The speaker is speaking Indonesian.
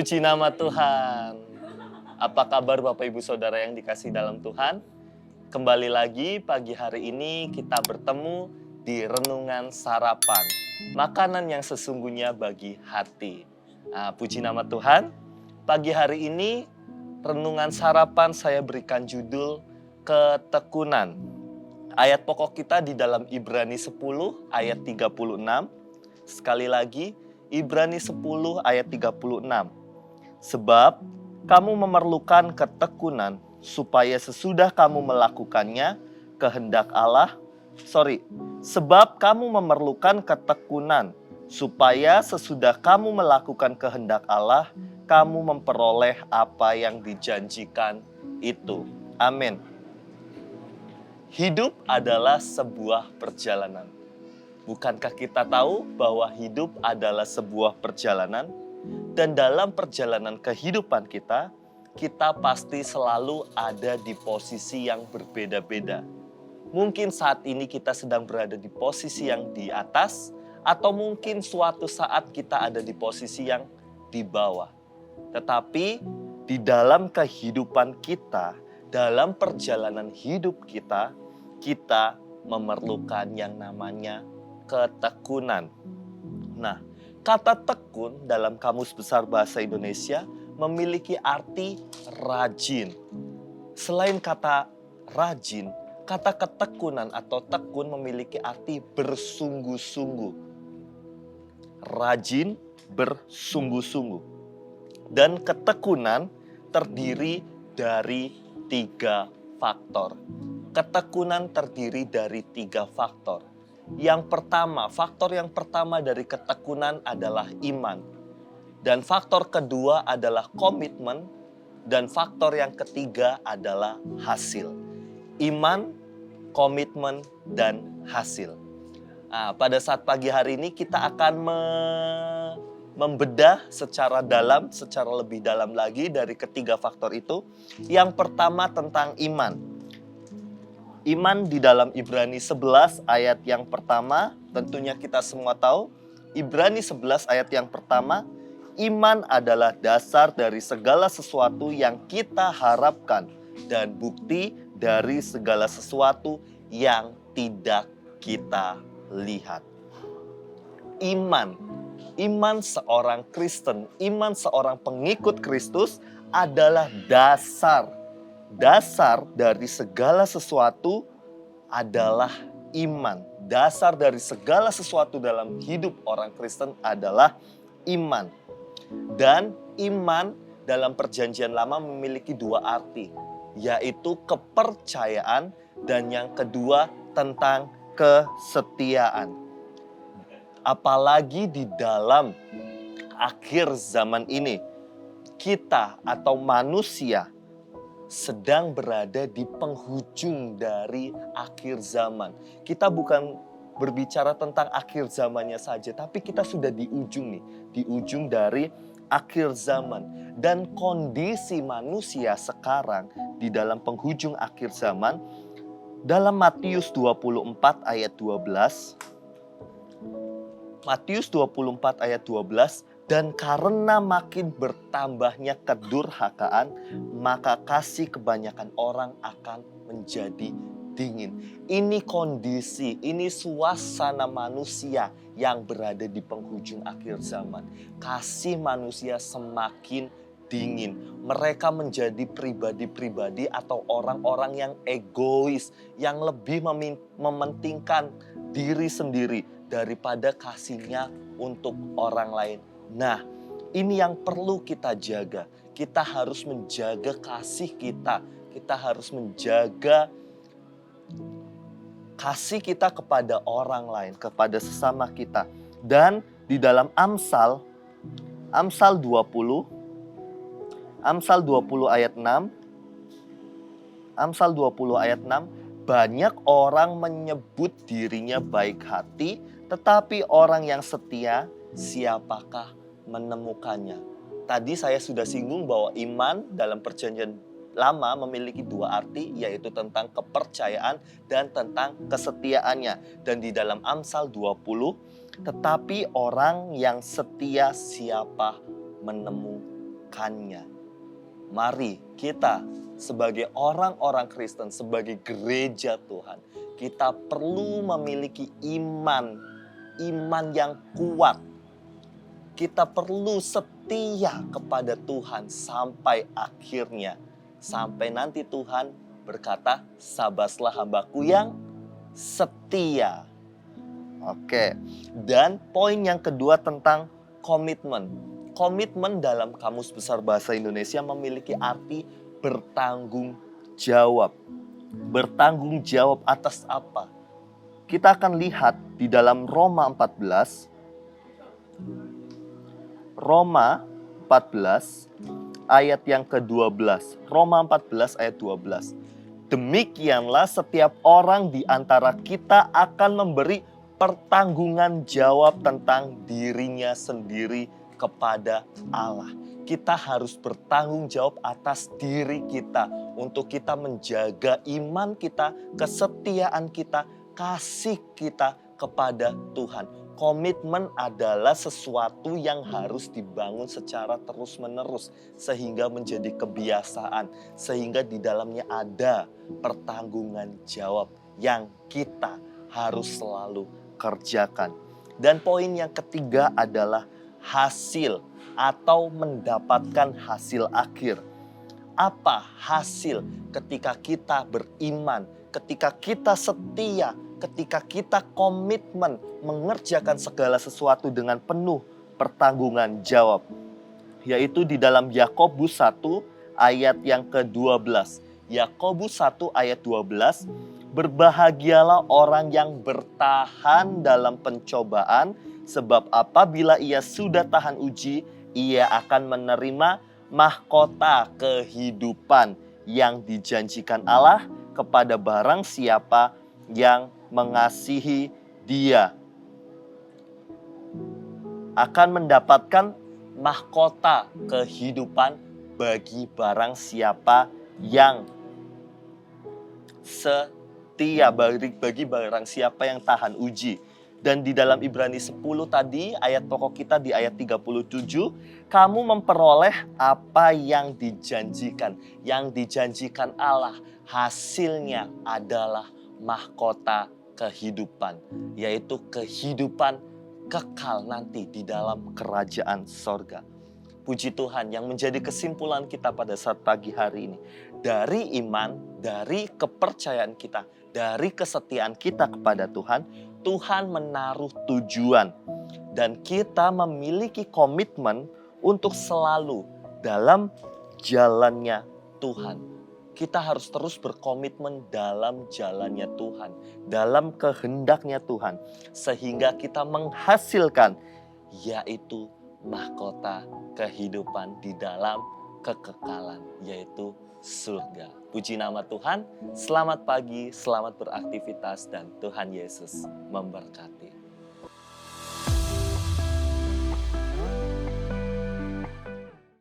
Puji nama Tuhan. Apa kabar Bapak Ibu Saudara yang dikasihi dalam Tuhan? Kembali lagi pagi hari ini kita bertemu di Renungan Sarapan. Makanan yang sesungguhnya bagi hati. Puji nama Tuhan. Pagi hari ini Renungan Sarapan saya berikan judul Ketekunan. Ayat pokok kita di dalam Ibrani 10 ayat 36. Sekali lagi, Ibrani 10 ayat 36. Sebab kamu memerlukan ketekunan supaya sesudah kamu melakukannya sebab kamu memerlukan ketekunan supaya sesudah kamu melakukan kehendak Allah, kamu memperoleh apa yang dijanjikan itu. Amin. Hidup adalah sebuah perjalanan. Bukankah kita tahu bahwa hidup adalah sebuah perjalanan? Dan dalam perjalanan kehidupan kita pasti selalu ada di posisi yang berbeda-beda. Mungkin saat ini kita sedang berada di posisi yang di atas, atau mungkin suatu saat kita ada di posisi yang di bawah. Tetapi di dalam kehidupan kita, dalam perjalanan hidup kita memerlukan yang namanya ketekunan. Nah, kata tekun dalam Kamus Besar Bahasa Indonesia memiliki arti rajin. Selain kata rajin, kata ketekunan atau tekun memiliki arti bersungguh-sungguh. Rajin, bersungguh-sungguh. Dan ketekunan terdiri dari 3 faktor. Ketekunan terdiri dari 3 faktor. Faktor yang pertama dari ketekunan adalah iman. Dan faktor kedua adalah komitmen. Dan faktor yang ketiga adalah hasil. Iman, komitmen, dan hasil. Pada saat pagi hari ini kita akan membedah secara lebih dalam lagi dari ketiga faktor itu. Yang pertama tentang iman. Iman di dalam Ibrani 11 ayat yang pertama, tentunya kita semua tahu, Ibrani 11 ayat yang pertama, iman adalah dasar dari segala sesuatu yang kita harapkan dan bukti dari segala sesuatu yang tidak kita lihat. Iman seorang Kristen, iman seorang pengikut Kristus adalah Dasar dari segala sesuatu adalah iman. Dasar dari segala sesuatu dalam hidup orang Kristen adalah iman. Dan iman dalam perjanjian lama memiliki 2 arti, yaitu kepercayaan dan yang kedua tentang kesetiaan. Apalagi di dalam akhir zaman ini, kita atau manusia sedang berada di penghujung dari akhir zaman. Kita bukan berbicara tentang akhir zamannya saja, tapi kita sudah di ujung dari akhir zaman. Dan kondisi manusia sekarang di dalam penghujung akhir zaman, dalam Matius 24 ayat 12, Matius 24 ayat 12, dan karena makin bertambahnya kedurhakaan, maka kasih kebanyakan orang akan menjadi dingin. Ini kondisi, ini suasana manusia yang berada di penghujung akhir zaman. Kasih manusia semakin dingin. Mereka menjadi pribadi-pribadi atau orang-orang yang egois, yang lebih mementingkan diri sendiri daripada kasihnya untuk orang lain. Nah, ini yang perlu kita jaga. Kita harus menjaga kasih kita. Kita harus menjaga kasih kita kepada orang lain, kepada sesama kita. Dan di dalam Amsal 20 ayat 6, Amsal 20 ayat 6, banyak orang menyebut dirinya baik hati, tetapi orang yang setia, siapakah menemukannya? Tadi saya sudah singgung bahwa iman dalam perjanjian lama memiliki 2 arti, yaitu tentang kepercayaan dan tentang kesetiaannya. Dan di dalam Amsal 20, tetapi orang yang setia siapa menemukannya. mengerjakannya. Mari kita sebagai orang-orang Kristen, sebagai gereja Tuhan, kita perlu memiliki iman yang kuat. Kita perlu setia kepada Tuhan sampai akhirnya. Sampai nanti Tuhan berkata, "Sabaslah hambaku yang setia." Oke. Dan poin yang kedua tentang komitmen. Komitmen dalam Kamus Besar Bahasa Indonesia memiliki arti bertanggung jawab. Bertanggung jawab atas apa? Kita akan lihat di dalam Roma 14. Roma 14 ayat yang ke-12. Roma 14 ayat 12. Demikianlah setiap orang di antara kita akan memberi pertanggungan jawab tentang dirinya sendiri kepada Allah. Kita harus bertanggung jawab atas diri kita untuk kita menjaga iman kita, kesetiaan kita, kasih kita kepada Tuhan. Komitmen adalah sesuatu yang harus dibangun secara terus-menerus sehingga menjadi kebiasaan, sehingga di dalamnya ada pertanggungan jawab yang kita harus selalu kerjakan. Dan poin yang ketiga adalah hasil atau mendapatkan hasil akhir. Apa hasil ketika kita beriman, ketika kita setia, ketika kita komitmen mengerjakan segala sesuatu dengan penuh pertanggungan jawab? Yaitu di dalam Yakobus 1 ayat yang ke-12. Yakobus 1 ayat 12, berbahagialah orang yang bertahan dalam pencobaan, sebab apabila ia sudah tahan uji, ia akan menerima mahkota kehidupan yang dijanjikan Allah kepada barang siapa yang mengasihi Dia. Akan mendapatkan mahkota kehidupan bagi barang siapa yang setia, bagi barang siapa yang tahan uji. Dan di dalam Ibrani 10 tadi, ayat pokok kita di ayat 37, kamu memperoleh apa yang dijanjikan. Yang dijanjikan Allah, hasilnya adalah mahkota kehidupan. Yaitu kehidupan kekal nanti di dalam kerajaan sorga. Puji Tuhan, yang menjadi kesimpulan kita pada saat pagi hari ini. Dari iman, dari kepercayaan kita, dari kesetiaan kita kepada Tuhan, Tuhan menaruh tujuan. Dan kita memiliki komitmen untuk selalu dalam jalannya Tuhan. Kita harus terus berkomitmen dalam jalannya Tuhan, dalam kehendaknya Tuhan. Sehingga kita menghasilkan, yaitu mahkota kehidupan di dalam kekekalan, yaitu surga. Puji nama Tuhan, selamat pagi, selamat beraktivitas, dan Tuhan Yesus memberkati.